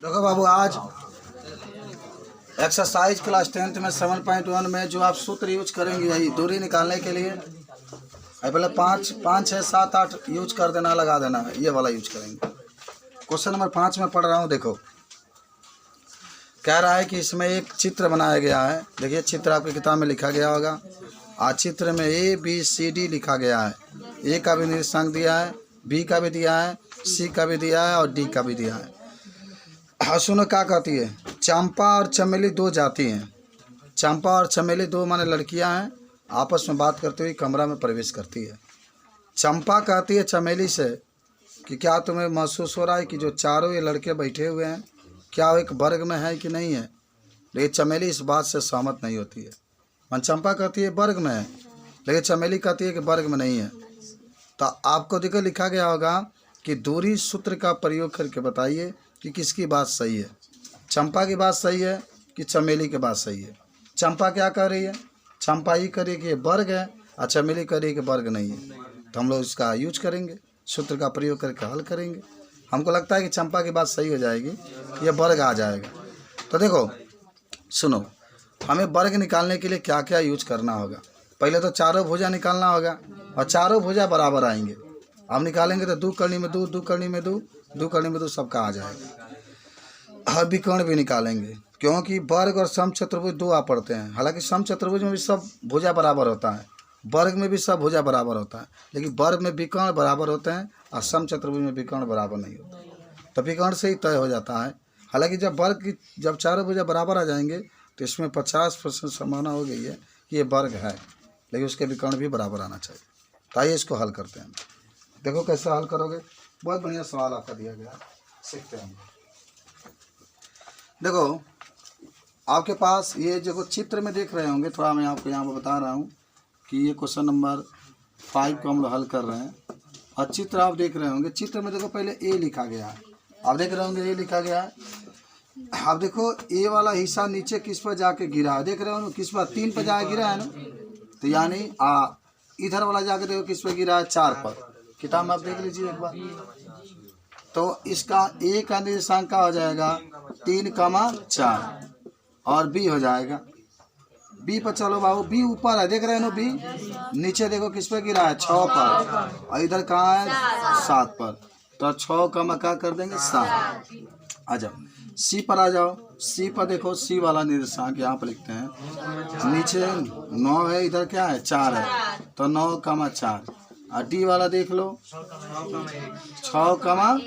देखो बाबू, आज exercise class 10th में 7.1 में जो आप सूत्र यूज करेंगे यही दूरी निकालने के लिए पहले 5, 6, 7, 8 यूज कर देना, लगा देना है, ये वाला यूज करेंगे। क्वेश्चन नंबर 5 में पढ़ रहा हूँ। देखो कह रहा है कि इसमें एक चित्र बनाया गया है। देखिए चित्र आपकी किताब में लिखा गया होगा। आज चित्र में ABCD लिखा गया है। A का भी निर्देशांक दिया है, B का भी दिया है, C का भी दिया है और D का भी दिया है। हाँ सुनो क्या कहती है। चंपा और चमेली दो जाती हैं। चंपा और चमेली दो माने लड़कियां हैं, आपस में बात करते हुए कमरा में प्रवेश करती है। चंपा कहती है चमेली से कि क्या तुम्हें महसूस हो रहा है कि जो चारों ये लड़के बैठे हुए हैं क्या वो एक वर्ग में है कि नहीं है। लेकिन चमेली इस बात से सहमत नहीं होती है। मन चंपा कहती है वर्ग में है, लेकिन चमेली कहती है कि वर्ग में नहीं है। तो आपको देखो लिखा गया होगा कि दूरी सूत्र का प्रयोग करके बताइए कि किसकी बात सही है। चंपा की बात सही है कि चमेली की बात सही है। चंपा क्या कह रही है? चंपा ही कह रही है कि ये वर्ग है और चमेली कह रही है कि वर्ग नहीं है। तो हम लोग इसका यूज करेंगे, सूत्र का प्रयोग करके हल करेंगे। हमको लगता है कि चंपा की बात सही हो जाएगी, ये वर्ग आ जाएगा। तो देखो सुनो, हमें वर्ग निकालने के लिए क्या क्या यूज करना होगा। पहले तो चारों भुजा निकालना होगा और चारों भुजा बराबर आएंगे। हम निकालेंगे तो 2 करनी में 2, 2 करनी में 2, 2 करनी में 2 सबका आ जाएगा। हर विकर्ण भी निकालेंगे क्योंकि वर्ग और समचतुर्भुज दो आ पड़ते हैं। हालांकि समचतुर्भुज में भी सब भुजा बराबर होता है, वर्ग में भी सब भुजा बराबर होता है, लेकिन वर्ग में विकर्ण बराबर होते हैं और समचतुर्भुज में विकर्ण बराबर नहीं होता। तो विकर्ण से ही तय हो जाता है। हालांकि जब चारों भुजा बराबर आ जाएंगे तो इसमें 50% संभावना हो गई है कि ये वर्ग है, लेकिन उसके विकर्ण भी बराबर आना चाहिए। तो आइए इसको हल करते हैं। देखो कैसे हल करोगे। बहुत बढ़िया सवाल आपका दिया गया, सीखते हैं। देखो आपके पास ये जो चित्र में देख रहे होंगे, थोड़ा मैं आपको यहाँ पर बता रहा हूँ कि ये क्वेश्चन नंबर 5 को हम लोग हल कर रहे हैं और चित्र आप देख रहे होंगे। चित्र में देखो पहले A लिखा गया है, आप देख रहे होंगे A लिखा गया है। आप देखो A वाला हिस्सा नीचे किस पर जाके गिरा है, देख रहे हो ना, किस पर 3 पर जाके गिरा है ना। तो यानी इधर वाला जाके देखो किस पर गिरा है, 4 पर। किताब में आप देख लीजिए एक बार। तो इसका A का निर्देशांक का हो जाएगा 3,4 और B हो जाएगा। B पर चलो बाबू, B ऊपर है, देख रहे हैं ना। B नीचे देखो किस पर गिरा है, 6 पर, और इधर कहाँ है, 7 पर। तो 6 का क्या कर देंगे, 7। आ जाओ C पर आ जाओ। C पर देखो C वाला निर्देशांक यहाँ पर लिखते हैं। नीचे 9 है, इधर क्या है, 4 है, तो 9,4। और D वाला देख लो 6,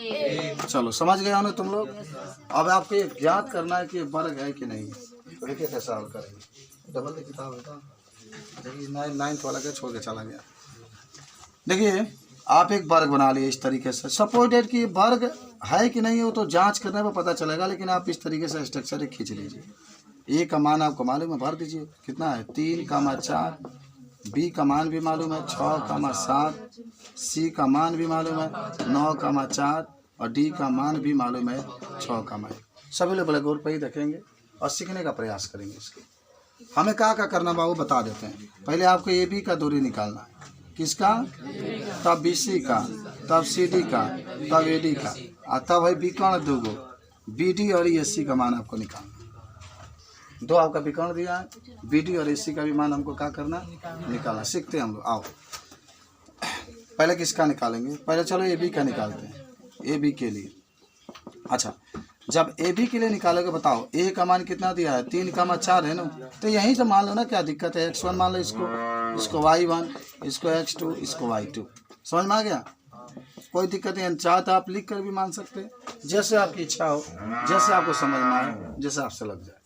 चलो समझ गए हो ना तुम लोग। अब आपको ये ज्ञात करना है कि वर्ग है कि नहीं है। तो देखिए कैसा हल करेंगे। डबल की किताब है तो देखिए 9th वाला के छोड़ के चला गया। देखिए आप एक वर्ग बना लिए इस तरीके से। सपोर्टेड कि वर्ग है कि नहीं हो तो जांच करने में पता चलेगा, लेकिन आप इस तरीके से स्ट्रक्चर खींच लीजिए। A का मान आपको मालूम है, भर दीजिए। कितना है, 3,4। B का मान भी मालूम है, 6,7। C का मान भी मालूम है, 9,4 और D का मान भी मालूम है, 6,1। सभी लोग ब्लैक बोर्ड पर ही देखेंगे और सीखने का प्रयास करेंगे। इसके हमें क्या करना बाबू बता देते हैं। पहले आपको AB का दूरी निकालना है, किसका, तब BC का, तब CD का, तब AD का, और तब है विकर्ण दूगो BD और AC का मान आपको निकालना। दो आपका विकर्ण दिया है, BD और AC का भी मान हमको क्या करना, निकालना। सीखते हैं हम लोग। आओ पहले किसका निकालेंगे, पहले चलो AB का निकालते हैं। AB के लिए अच्छा, जब AB के लिए निकालोगे बताओ A का मान कितना दिया है, 3,4 है ना। तो यहीं से मान लो ना, क्या दिक्कत है। X1 मान लो, इसको Y1, इसको X2, इसको Y2। समझ में आ गया, कोई दिक्कत नहीं। चाहे तो आप लिख कर भी मान सकते हैं, जैसे आपकी इच्छा हो, जैसे आपको समझ में आए, जैसे आपसे लग जाए।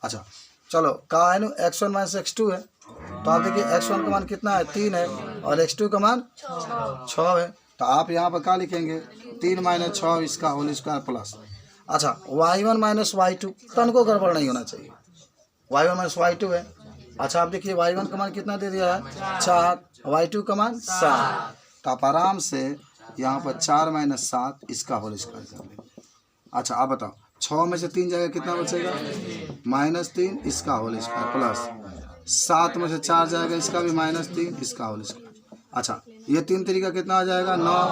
अच्छा चलो कहा है ना, X1 माइनस X2 है। तो आप देखिए X1 का मान कितना है, 3 है, और X2 का मान 6 है। तो आप यहाँ पर क्या लिखेंगे, 3 - 6 इसका होल स्क्वायर प्लस। अच्छा Y1 माइनस Y2, तन को गड़बड़ नहीं होना चाहिए। Y1 माइनस Y2 है। अच्छा आप देखिए Y1 का मान कितना दे दिया है, 4, Y2 का मान 7। तो आप आराम से यहाँ पर 4 - 7 इसका होल स्क्वायर कर लेंगे। अच्छा आप बताओ 6 में से 3 जाएगा, कितना बचेगा, -3 इसका होल स्क्वायर प्लस 7 में से 4 जाएगा, इसका भी -3 इसका होल स्क्वायर। अच्छा ये 3 तरीका कितना आ जाएगा, 9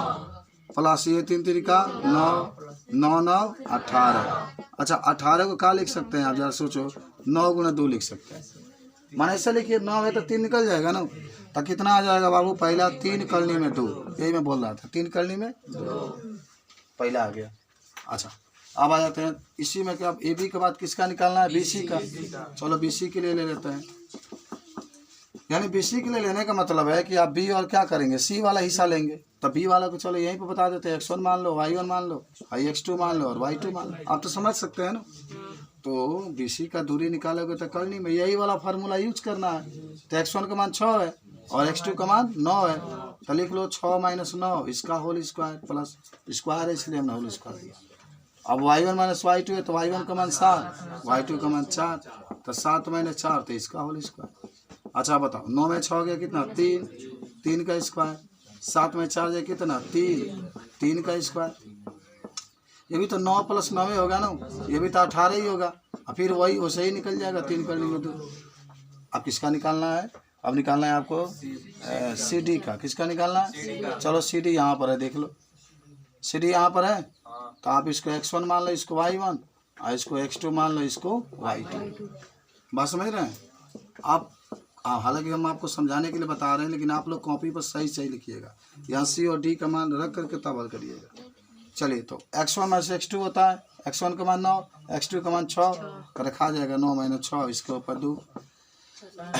प्लस ये 3 तरीका 9 9 9 18। अच्छा 18 को क्या लिख सकते हैं आप जरा सोचो, 9 गुना 2 लिख सकते हैं। माने ऐसे लिखिए 9 है तो 3 निकल जाएगा ना, तो कितना आ जाएगा बाबू, पहला 3 करनी में 2, यही मैं बोल रहा था, 3 करनी में 2 पहला आ गया। अच्छा अब आ जाते हैं इसी में क्या, ए बी के बाद किसका निकालना है, बी सी का। चलो बी सी के लिए ले लेते हैं, यानी बी सी के लिए लेने का मतलब है कि आप बी और क्या करेंगे, सी वाला हिस्सा लेंगे। तो बी वाला को चलो यहीं पे बता देते हैं, x1 मान लो, y1 मान लो, x2 मान लो और y2 मान लो। आप तो समझ सकते हैं ना। तो बी सी का दूरी निकालोगे तो करनी में यही वाला फार्मूला यूज करना है। तो x1 का मान 6 है और x2 का मान 9 है, तो लिख लो 6 - 9 इसका होल स्क्वायर प्लस स्क्वायर है इसलिए हमने होल स्क्वायर दिया। अब y1 - y2 है तो y1 का मान 7, y2 का मान 4, तो 7 - 4 तो इसका होल स्क्वायर। अच्छा बताओ 9 में 6 गया कितना, 3, 3 का स्क्वायर, 7 में 4 गया कितना, 3, 3 का स्क्वायर। ये भी तो 9 + 9 ही होगा ना, ये भी तो 18 ही होगा, और फिर वही वैसे ही निकल जाएगा 3 करने में 2। अब किसका निकालना है, अब निकालना है आपको सी डी का। किसका निकालना है, चलो सी डी यहाँ पर है, देख लो सी डी यहाँ पर है। तो आप इसको x1 मान लो, इसको y1, और इसको x2 मान लो, इसको y2। बात समझ रहे हैं आप। हालांकि हम आपको समझाने के लिए बता रहे हैं, लेकिन आप लोग कॉपी पर सही सही लिखिएगा, यहाँ सी और डी का मान रख करके तब हल करिएगा। चलिए तो x1 - x2 होता है, x1 का मान 9, x2 का मान 6, तो रखा जाएगा 9 - 6 इसके ऊपर 2।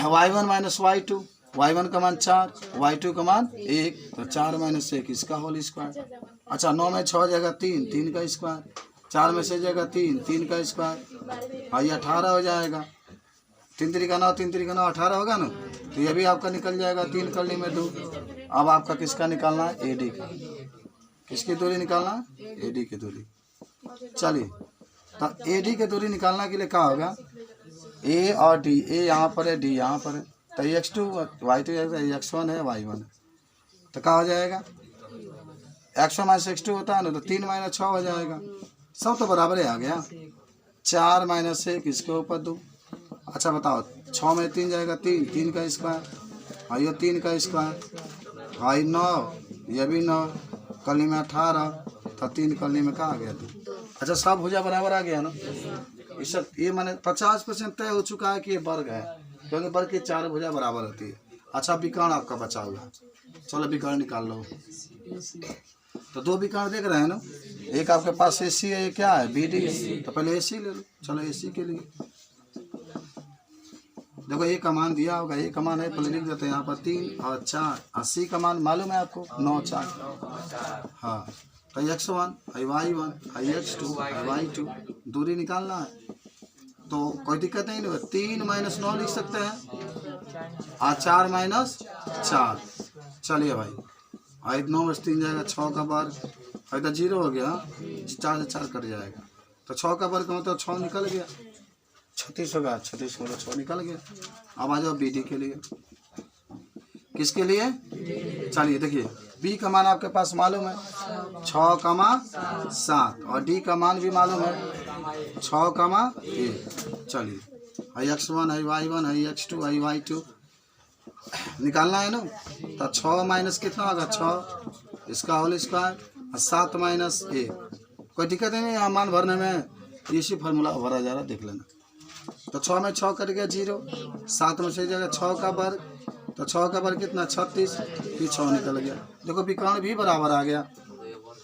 y1 - y2, y1 का मान 4, y2 का मान 1, तो 4 - 1 इसका होल स्क्वायर। अच्छा 9 में 6 जगह 3, 3 का स्क्वायर, 4 में 6 जगह 3, 3 का स्क्वायर, और ये 18 हो जाएगा। 3 3 का 9, 3 3 का 9 18 होगा ना, तो ये भी आपका निकल जाएगा 3 करने में 2। अब आपका किसका निकालना है, ए डी का। किसकी दूरी निकालना है, ए डी की दूरी। चलिए तो ए डी की दूरी निकालने के लिए क्या होगा, ए और डी, ए यहाँ पर है, डी यहाँ पर है, तो x2 y2 x1 है, y1 है, तो क्या हो जाएगा, x1 - x2 होता है ना, तो 3 - 6 हो जाएगा, सब तो बराबर ही आ गया। 4 - 1 इसके ऊपर 2। अच्छा बताओ 6 में 3 जाएगा 3, 3 का स्क्वायर, और ये 3 का स्क्वायर, और 9, ये भी 9, कली में 18, तो 3 कली में कहाँ आ गया 2। अच्छा सब भुजा बराबर आ गया ना। इस सब ये माने 50% तय हो चुका है कि ये वर्ग है, क्योंकि वर्ग की 4 भुजा बराबर होती है। अच्छा विकर्ण आपका बचा हुआ, चलो विकर्ण निकाल लो। तो 2 विकर्ण देख रहे हैं ना, एक आपके पास ए सी है, ये क्या है, बी डी, तो पहले ए सी ले लो। चलो ए सी के लिए देखो ए का मान दिया होगा, ए का मान है, पहले लिख देते हैं यहाँ पर 3 और 4, और सी का मान मालूम है आपको 9 4। हाँ तो x1 y1 x2 y2 दूरी निकालना है, तो कोई दिक्कत नहीं होगा। 3 - 9 लिख सकते हैं, और 4 - 4। चलिए भाई 9 में 3 जाएगा 6 का वर्ग, तो 0 हो गया, 4 से 4 कट जाएगा, तो 6 का वर्ग मतलब 6 निकल गया, 36 होगा, 36 में 6 निकल गया। अब आ जाओ बी डी के लिए। किसके लिए, चलिए देखिए बी का मान आपके पास मालूम है 6, 7, और डी का मान भी मालूम है 6, 1। चलिए x1 y1 x2 y2 निकालना है ना, तो 6 माइनस कितना होगा 6, इसका होल स्क्वायर, और 7 - 1। कोई दिक्कत नहीं यहाँ मान भरने में, इसी फार्मूला भरा जा रहा है, देख लेना। तो 6 में 6 कट गया 0, 7 में 6 जगह 6 का वर्ग, तो 6 का वर्ग कितना 36, फिर 6 निकल गया। देखो विकर्ण भी बराबर आ गया,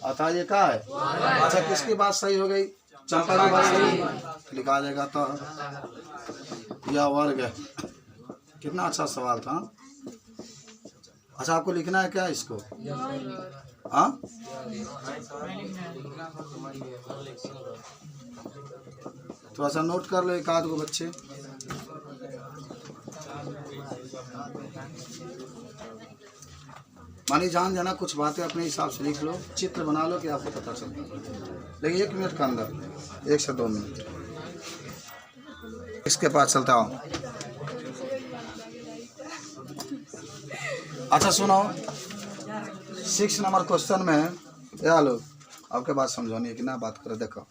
अतः ये क्या है। अच्छा किसकी बात सही हो गई, चंपा की बात सही, लिखा जाएगा तो यह वर्ग है। कितना अच्छा सवाल था। अच्छा आपको लिखना है क्या इसको, हाँ थोड़ा सा नोट कर लो, एक आध गो बच्चे। मानी जान जाना, कुछ बातें अपने हिसाब से लिख लो, चित्र बना लो कि आपको पता चलता है। लेकिन 1 मिनट का अंदर, 1 से 2 मिनट इसके पास चलता हूँ। अच्छा सुनो 6 नंबर क्वेश्चन में या लो आपके बात समझानी कि ना बात करो। देखो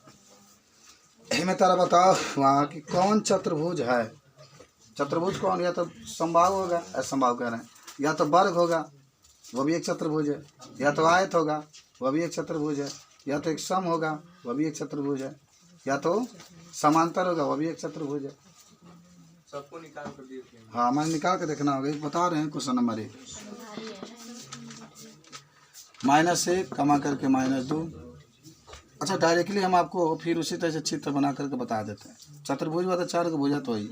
मैं तारा बताओ वहाँ कि कौन चतुर्भुज है। चतुर्भुज कौन, या तो समबाहु होगा, असमबाहु कह रहे हैं, या तो वर्ग होगा वो भी एक चतुर्भुज है, या तो आयत होगा वो भी एक चतुर्भुज है, या तो एक सम होगा वह भी एक चतुर्भुज है, या तो समांतर होगा वह भी एक चतुर्भुज है। सबको निकाल कर देखिए। हाँ मैंने निकाल के देखना होगा। बता रहे हैं क्वेश्चन नंबर 1 -1 कमा करके -2। अच्छा डायरेक्टली हम आपको फिर उसी तरह से चित्र बना करके बता देते हैं। चतुर्भुज वाला 4 का भुजा तो ही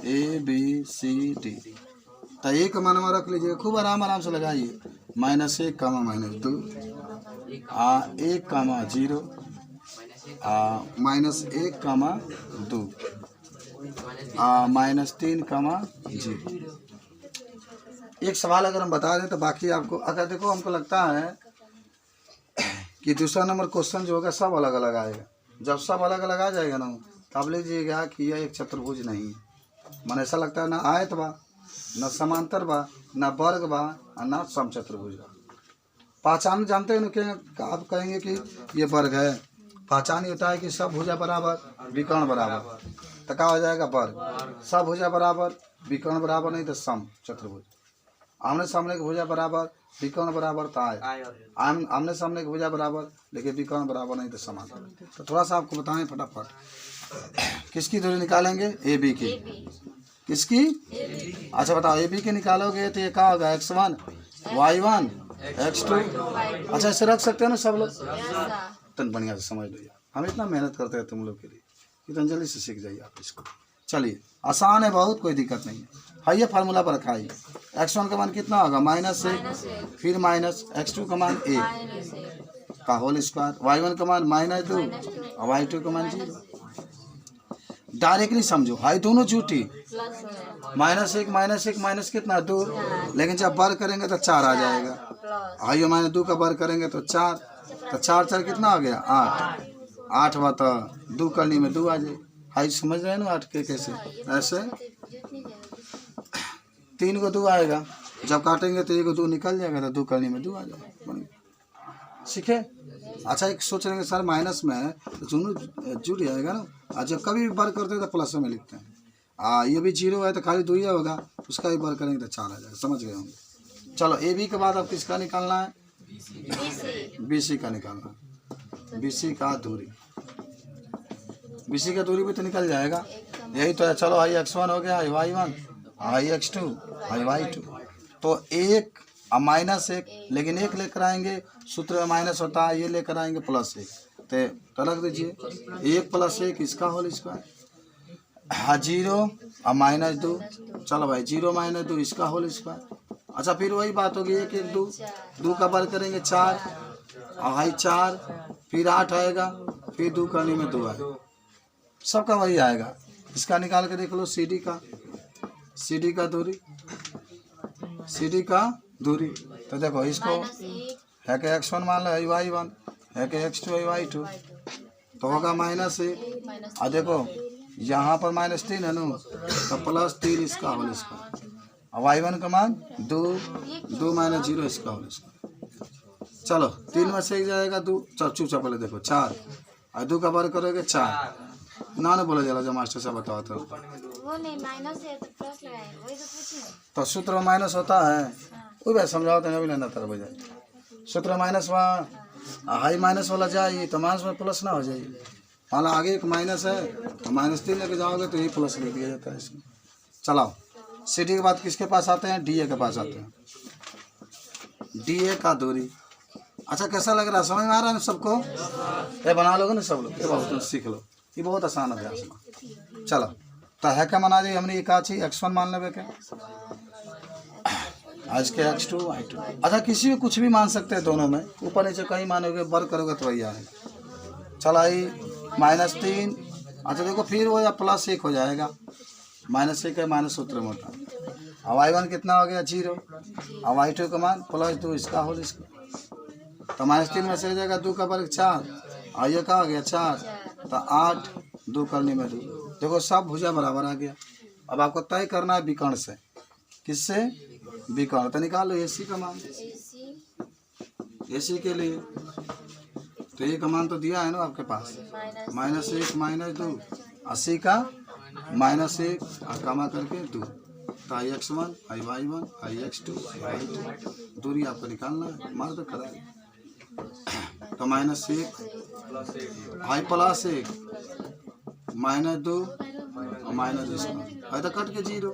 ABCD। तो एक का मान रख लीजिए, खूब आराम आराम से लगाइए। -1 कमा -2 1 कमा 0 -1 कमा 2 -3 कमा 0। एक सवाल अगर हम बता दें तो बाकी आपको, अगर देखो हमको लगता है कि दूसरा नंबर क्वेश्चन जो होगा सब अलग अलग आएगा। जब सब अलग अलग आ जाएगा ना तो आप लीजिएगा कि यह एक चतुर्भुज नहीं है। मन ऐसा लगता है ना आयत बा, न समांतर बा, न वर्ग बा, न समचतुर्भुज बा। पहचान जानते हैं ना कि आप कहेंगे कि ये वर्ग है। पहचान ही होता है कि सब भुजा बराबर विकर्ण बराबर, तो क्या हो जाएगा वर्ग। सब भुजा बराबर विकर्ण बराबर नहीं तो सम चतुर्भुज। आमने सामने की भुजा बराबर विकर्ण बराबर तो आमने सामने की भुजा बराबर लेकिन विकर्ण बराबर नहीं तो समांतर। तो थोड़ा सा आपको बताएं फटाफट। किसकी दूरी निकालेंगे? AB की। किसकी? अच्छा बताओ AB की निकालोगे तो ये क्या होगा? X1 Y1 X2। अच्छा ऐसे रख सकते हैं ना सब लोग? तन बढ़िया से समझ लो यार, हम इतना मेहनत करते हैं तुम लोग के लिए, इतना जल्दी से सीख जाइए आप इसको। चलिए आसान है बहुत, कोई दिक्कत नहीं है। ये फार्मूला पर रखा है। X1 का मान कितना होगा? -1 फिर -X2 का मान 1 का होल स्क्वायर, Y1 का मान -2 और Y2 का मान 0। डायरेक्टली समझो, हाई दोनों झूठी। -1 -1 माइनस कितना 2, लेकिन जब बर करेंगे तो 4 आ जाएगा। हाई -2 का बर करेंगे तो 4, तो 4 4 कितना हो गया? 8 8 बा तो 2 करने में 2 आ जाए। हाई समझ रहे हैं ना 8 के कैसे? ऐसे 3 को 2 आएगा, जब काटेंगे तो 1 को 2 निकल जाएगा, तो 2 करने में 2 आ जाएगा। सीखे? अच्छा एक सोच रहे हैं सर माइनस में है तो दोनों जुड़ जाएगा ना। और जब कभी भी बर करते हैं तो प्लस में लिखते हैं। ये भी 0 है तो खाली 2 ही होगा, उसका भी बर करेंगे तो 4 आ जाएगा। समझ गए होंगे। चलो AB के बाद अब किसका निकालना है? BC का निकालना है। BC का दूरी, BC का दूरी भी तो निकल जाएगा। यही तो है। चलो हाई X1 हो गया, high Y1, high X2, high Y2। तो 1 और -1, लेकिन 1 लेकर आएंगे, सूत्र में माइनस होता है, ये लेकर आएंगे +1 तो रख दीजिए। 1 + 1 इसका होल स्क्वायर। हाँ 0 और -2, चलो भाई 0 -2 इसका होल स्क्वायर। अच्छा फिर वही बात होगी 1 1 2 2 का बर करेंगे 4 और हाई 4 फिर 8 आएगा, फिर 2 करने में 2 आएगा, सबका वही आएगा। इसका निकाल के देख लो CD का, CD का दूरी, CD का दूरी। तो देखो इसको है कि X1 मान लो, Y1 है कि X2 Y2, तो होगा -1। और देखो यहाँ पर -3 है ना, तो +3 इसका होल स्क्वायर। और Y1 का मान 2 2 - 0 इसका होल स्क्वायर। चलो 3 में से एक जाएगा 2, चुपचाप पहले देखो 4 और 2 का बर करोगे 4 ना बोला जाला जब मास्टर साहब बताओ तो वो नहीं माइनस है तो प्लस लगाए, वही तो पूछे। तो सूत्र में माइनस होता है, कोई बात समझाओ तो नहीं ना तरह बजाय। सूत्र में माइनस वहाँ हाई माइनस वाला जाए तो माइनस में प्लस ना हो जाए। मान लो आगे एक माइनस है तो -3 लेके जाओगे तो ये प्लस लिख दिया जाता है इसमें। चलाओ CD के बाद किसके पास आते हैं? DA के पास आते हैं। DA का दूरी। अच्छा कैसा लग रहा है? समझ में आ रहा है ना सबको? ये बना लोगे ना सब लोग, ये बहुत सीख लो, ये बहुत आसान अभ्यास है। चलो तो है क्या मना दी हमने? ये कहा चाहिए X1 मान लेवे के, आज के X2 Y2। अच्छा किसी में कुछ भी मान सकते हैं, दोनों में ऊपर नीचे कहीं मानोगे, बर करोगे तो वही आएगा। चलो आई -3। अच्छा देखो फिर वो या +1 हो जाएगा, -1 है माइनस सूत्र में होता है। और Y1 कितना हो गया 0 और Y2 का मान +2 इसका होल स्क्वायर। तो -3 में से हो जाएगा 2 का वर्ग 4 और ये का हो गया 4, तो 8 2 करने में 2। देखो सब भुजा बराबर आ गया। अब आपको तय करना है विकर्ण से। किससे? विकर्ण। तो निकाल लो AC का मान। AC के लिए तो A का मान तो दिया है ना आपके पास, -1 -2 80 का -1 और कमा करके 2। तो high X1 high Y1 high X2 high Y2 दूरी आपको निकालना है, मार दो करा। तो माइनस 1 प्लस 1 हाई प्लस 1 -2 और -2 है तो कट के 0।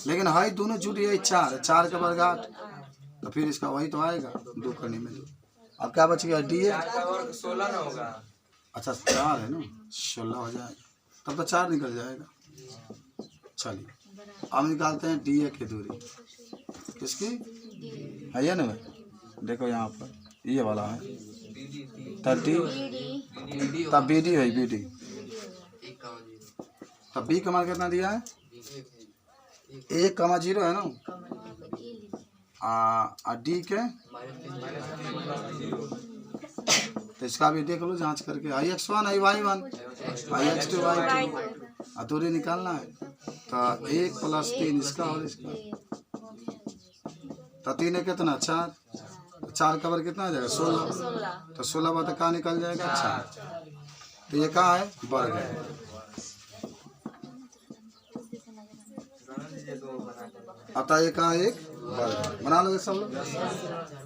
लेकिन हाई दोनों जुड़ गए 4 4 का वर्ग 8, तो फिर इसका वही तो आएगा 2 करने में 2। अब क्या बच गया डी ए। 4 का वर्ग 16 ना होगा। अच्छा 4 है ना, 16 हो जाएगा, तब तो 4 निकल जाएगा। चलिए अब निकालते हैं डी ए की दूरी। किसकी है ये ना, देखो यहाँ पर ये वाला है 30, तब बी डी है बी डी, तब बी का मान कितना दिया है 1,0 है ना, डी के तो इसका भी देख लो जांच करके, IX1 IY1 IX2 Y2 दूरी निकालना है तो 1 + 3 इसका और इसका, तो 3 है कितना 4, 4 का वर्ग कितना आ जाएगा 16, तो 16 बात कहाँ निकल जाएगा 4, तो ये कहाँ है वर्ग है। अतः ये कहाँ एक वर्ग, बना लोगे सब लोग।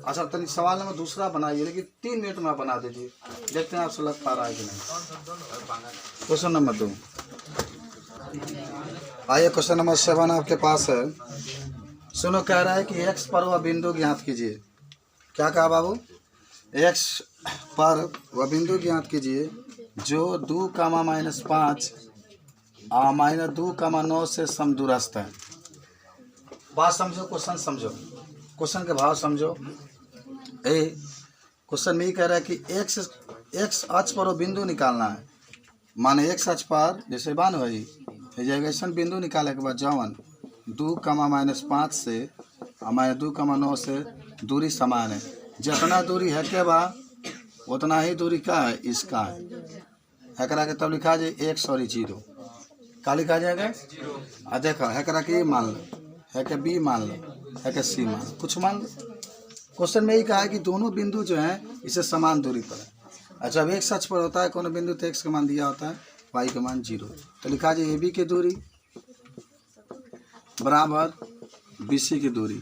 अच्छा तनी सवाल नंबर दूसरा बनाइए, लेकिन 3 मिनट में बना दीजिए, देखते हैं आपसे लग पा रहा है कि नहीं। क्वेश्चन नंबर 2 आइए, क्वेश्चन नंबर 7 आपके पास है। सुनो, कह रहा है कि x पर वह बिंदु ज्ञात कीजिए। क्या कहा बाबू, x पर वह बिंदु ज्ञात कीजिए जो 2, -5 -2, 9 से समदूरस्थ है। बात समझो, क्वेश्चन समझो, क्वेश्चन के भाव समझो। क्वेश्चन में ये कह रहा है कि x अक्ष पर वो बिंदु निकालना है। माने x अक्ष पर जैसे बान भाई ऐसा बिंदु निकाले के बाद जवन 2, -5 से -2, 9 से दूरी समान है। जितना दूरी है के बा उतना ही दूरी का है इसका है। करा के तब लिखा जाए x और 0, क्या लिखा जाएगा। देखो है करा के मान लो, है के बी मान लो, है के सी मान लो, कुछ मान लो। क्वेश्चन में ही कहा है कि दोनों बिंदु जो हैं इसे समान दूरी पर है। अच्छा अब x अक्ष पर होता है कोनो बिंदु तो x का मान दिया होता है, y का मान 0, तो लिखा जाए AB की दूरी बराबर BC की दूरी।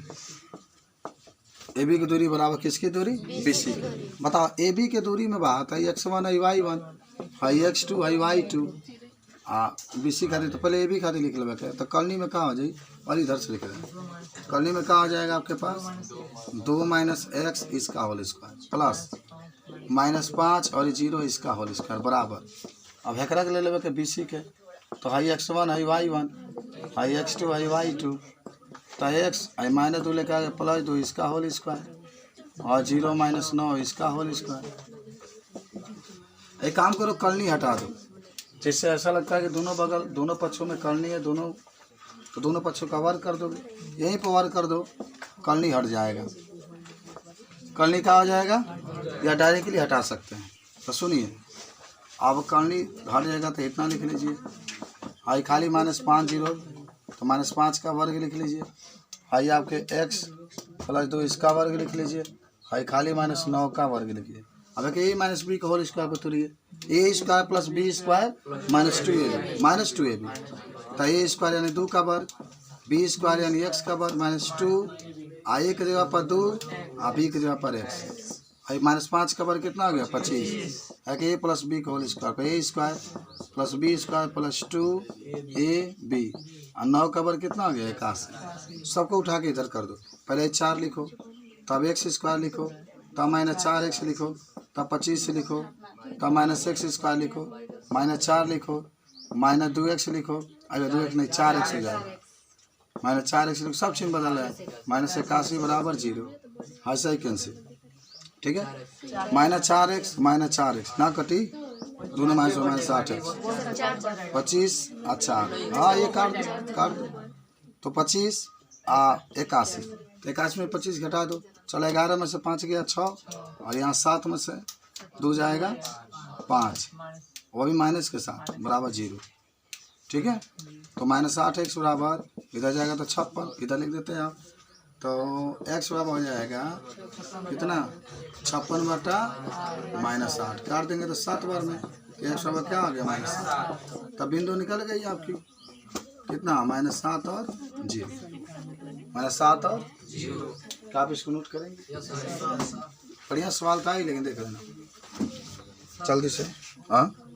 AB की दूरी बराबर किसकी दूरी BC की। बताओ AB की दूरी में बात है x1 है y1 है x2 है y2 BC खातिर, तो पहले AB खातिर लिख लेंगे, तो कलनी में कहाँ हो जाए और इधर से लिख लेंगे। कलनी में कहाँ हो जाएगा आपके पास 2 - x इसका होल स्क्वायर प्लस -5 और 0 इसका होल स्क्वायर बराबर। अब हेकरा के ले लेवे के BC के, तो high x1 high y1 high x2 high y2, तो x हाई -2 लेकर आगे +2 इसका होल स्क्वायर और 0 - 9 इसका होल स्क्वायर। एक काम करो, कलनी हटा दो, जिससे ऐसा लगता है कि दोनों पक्षों में कलनी है, तो दोनों पक्षों का वर्ग कर दोगे, यहीं पर वर्ग कर दो, कलनी हट जाएगा। कलनी का हो जाएगा या डायरेक्टली हटा सकते हैं। तो सुनिए, अब कलनी हट जाएगा तो इतना लिख लीजिए, हाई खाली -5 0, तो -5 का वर्ग लिख लीजिए, हाई आपके x + 2 इसका वर्ग लिख लीजिए, हाई खाली -9 का वर्ग लिखिए। अब a - b का होल स्क्वायर पर तुरिए, a² + b² -2ab, तो a² यानी 2 का वर्ग, b² यानी x का वर्ग -2, a की जगह पर 2 और b की जगह पर x, -5 का वर्ग कितना हो गया 25, है कि a + b का होल स्क्वायर पर a² + b² + 2ab और 9 का वर्ग कितना हो गया 81। सबको उठा के इधर कर दो, पहले 4 लिखो, तब x² लिखो, तब -4x लिखो, तब 25 लिखो, तब -x² लिखो, -4 लिखो, -2x लिखो, अगर 2x नहीं 4x हो जाएगा, -4x लिखो, सब चिन्ह बदल है, -81 बराबर 0, हाँ सही कैंसिल, ठीक है। -4x ना कटी, दोनों -8x 25 अच्छा हाँ ये काट दो, तो 25 81, तो 81 में 25 घटा दो, चलो 11 में से 5 गया 6 और यहाँ 7 में से 2 जाएगा 5, वो भी माइनस के साथ बराबर 0, ठीक है। तो -8x बराबर इधर जाएगा तो 56, इधर लिख देते हैं आप, तो x बराबर हो जाएगा कितना 56 बटा -8, काट देंगे तो 7 बार में, x बराबर क्या आ गया -7, तब बिंदु निकल गई आपकी कितना -7 और 0, -7 और 0। क्या आप इसको नोट करेंगे? बढ़िया सवाल था ही, लेकिन देख लेना। जल्दी से। हाँ